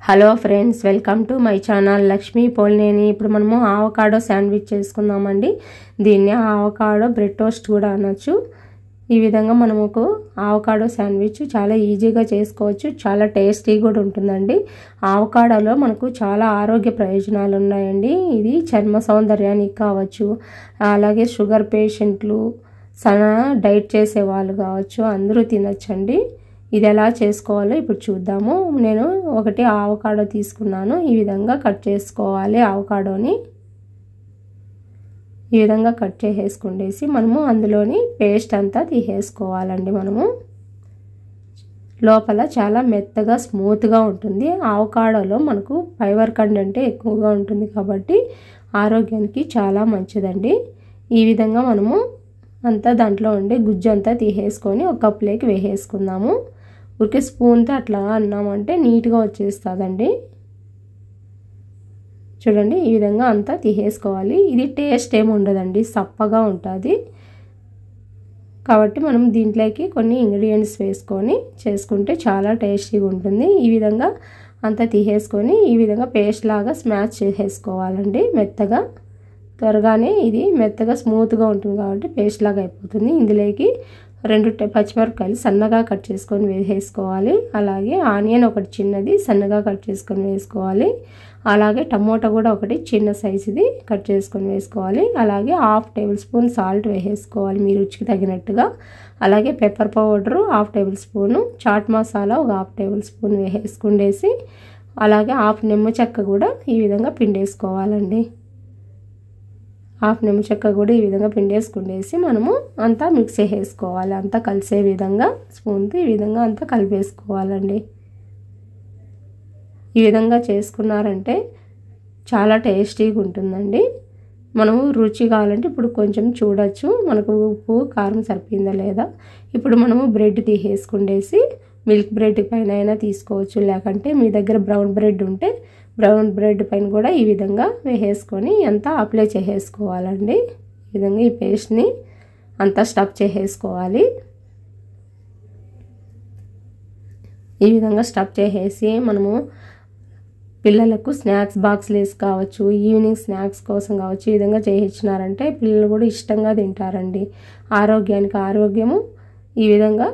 Hello friends, welcome to my channel Lakshmi Polneni. ఇప్పుడు మనము avocado sandwich చేసుకుందామండి. దీన్ని ఆవకాడో బ్రెడ్ టోస్ట్ కూడా అనొచ్చు. ఈ విధంగా మనకు ఆవకాడో శాండ్విచ్ చాలా ఈజీగా చేసుకోవచ్చు. చాలా టేస్టీ కూడా ఉంటుందండి. ఆవకాడోలో మనకు చాలా ఆరోగ్య ప్రయోజనాలు ఉన్నాయండి. ఇది చర్మ సౌందర్యానికి కావచ్చు, అలాగే షుగర్ పేషెంట్లు, డైట్ చేసే వాళ్ళు కావచ్చు, అందరూ తినొచ్చండి. ఇది ఎలా చేసుకోవాలో ఇప్పుడు చూద్దాము. నేను ఒకటి ఆవకాడో తీసుకున్నాను. ఈ విధంగా కట్ చేసుకోవాలి. ఆవకాడోని ఈ విధంగా కట్ చేసేసుకుండేసి మనము అందులోని పేస్ట్ అంతా తీసేసుకోవాలండి. మనము లోపల చాలా మెత్తగా స్మూత్గా ఉంటుంది. ఆవకాడోలో మనకు ఫైబర్ కంటెంట్ ఎక్కువగా ఉంటుంది కాబట్టి ఆరోగ్యానికి చాలా మంచిదండి. ఈ విధంగా మనము అంతా దాంట్లో ఉండే గుజ్జు అంతా తీసేసుకొని ఒక కప్లోకి వేసేసుకుందాము. ఊరికే స్పూన్తో అట్లా అన్నామంటే నీట్గా వచ్చేస్తుందండి. చూడండి, ఈ విధంగా అంతా తీసేసుకోవాలి. ఇది టేస్ట్ ఏమి ఉండదండి, సప్పగా ఉంటుంది కాబట్టి మనం దీంట్లోకి కొన్ని ఇంగ్రీడియంట్స్ వేసుకొని చేసుకుంటే చాలా టేస్టీగా ఉంటుంది. ఈ విధంగా అంతా తీసేసుకొని ఈ విధంగా పేస్ట్ లాగా స్మాష్ చేసేసుకోవాలండి. మెత్తగా త్వరగానే ఇది మెత్తగా స్మూత్గా ఉంటుంది కాబట్టి పేస్ట్ లాగా అయిపోతుంది. ఇందులోకి 2 పచ్చిమిరపకాయలు సన్నగా కట్ చేసుకొని వేసేసుకోవాలి. అలాగే ఆనియన్ ఒకటి చిన్నది సన్నగా కట్ చేసుకొని వేసుకోవాలి. అలాగే టమోటా కూడా ఒకటి చిన్న సైజుది కట్ చేసుకొని వేసుకోవాలి. అలాగే 1/2 టేబుల్ స్పూన్ సాల్ట్ వేసేసుకోవాలి మీ రుచికి తగినట్టుగా. అలాగే pepper powder 1/2 table spoon, chaat masala ఒక 1/2 టేబుల్ స్పూన్ వేసేసుకుండేసి అలాగే 1/2 నిమ్మ చెక్క కూడా ఈ విధంగా పిండేసుకోవాలండి. 1/2 నిమ్మ చెక్క కూడా ఈ విధంగా పిండేసుకుండేసి మనము అంతా మిక్స్ చేసేసుకోవాలి. అంతా కలిసే విధంగా స్పూన్తో ఈ విధంగా అంతా కలిపేసుకోవాలండి. ఈ విధంగా చేసుకున్నారంటే చాలా టేస్టీగా ఉంటుందండి. మనము రుచి కావాలంటే ఇప్పుడు కొంచెం చూడొచ్చు మనకు ఉప్పు కారం సరిపోయిందా లేదా. ఇప్పుడు మనము బ్రెడ్ తీసేసుకుండేసి మిల్క్ బ్రెడ్ పైన అయినా తీసుకోవచ్చు, లేకంటే మీ దగ్గర బ్రౌన్ బ్రెడ్ ఉంటే బ్రౌన్ బ్రెడ్ పైన కూడా ఈ విధంగా వేసేసుకొని అంతా అప్లై చేసేసుకోవాలండి. ఈ విధంగా ఈ పేస్ట్ని అంతా స్టఫ్ చేసేసుకోవాలి. ఈ విధంగా స్టఫ్ చేసేసి మనము పిల్లలకు స్నాక్స్ బాక్స్లు వేసి కావచ్చు, ఈవినింగ్ స్నాక్స్ కోసం కావచ్చు, ఈ విధంగా చేయించినారంటే పిల్లలు కూడా ఇష్టంగా తింటారండి. ఆరోగ్యానికి ఆరోగ్యము. ఈ విధంగా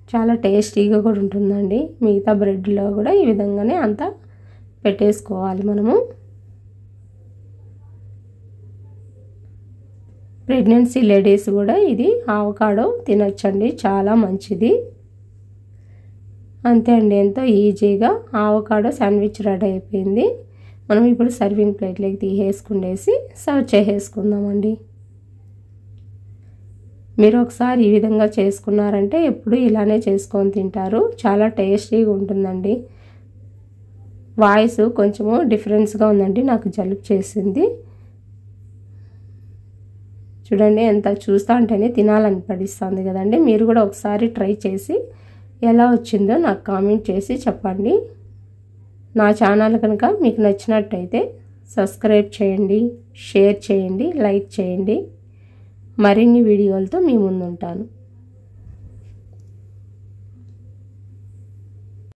చాలా టేస్టీగా కూడా ఉంటుందండి. మిగతా బ్రెడ్లో కూడా ఈ విధంగానే అంతా పెట్టేసుకోవాలి. మనము ప్రెగ్నెన్సీ లేడీస్ కూడా ఇది ఆవకాడో తినొచ్చండి, చాలా మంచిది. అంతే అండి, ఎంతో ఈజీగా ఆవకాడో శాండ్విచ్ రెడీ అయిపోయింది. మనం ఇప్పుడు సర్వింగ్ ప్లేట్లోకి తీసేసుకుండేసి సర్వ్ చేసేసుకుందామండి. మీరు ఒకసారి ఈ విధంగా చేసుకున్నారంటే ఎప్పుడు ఇలానే చేసుకొని తింటారు. చాలా టేస్టీగా ఉంటుందండి. వాయిస్ కొంచెము డిఫరెన్స్గా ఉందండి, నాకు జలుబు చేసింది. చూడండి, ఎంత చూస్తా అంటేనే తినాలనిపిస్తుంది కదండి. మీరు కూడా ఒకసారి ట్రై చేసి ఎలా వచ్చిందో నాకు కామెంట్ చేసి చెప్పండి. నా ఛానల్ కనుక మీకు నచ్చినట్టయితే సబ్స్క్రైబ్ చేయండి, షేర్ చేయండి, లైక్ చేయండి. మరిన్ని వీడియోలతో మీ ముందు ఉంటాను.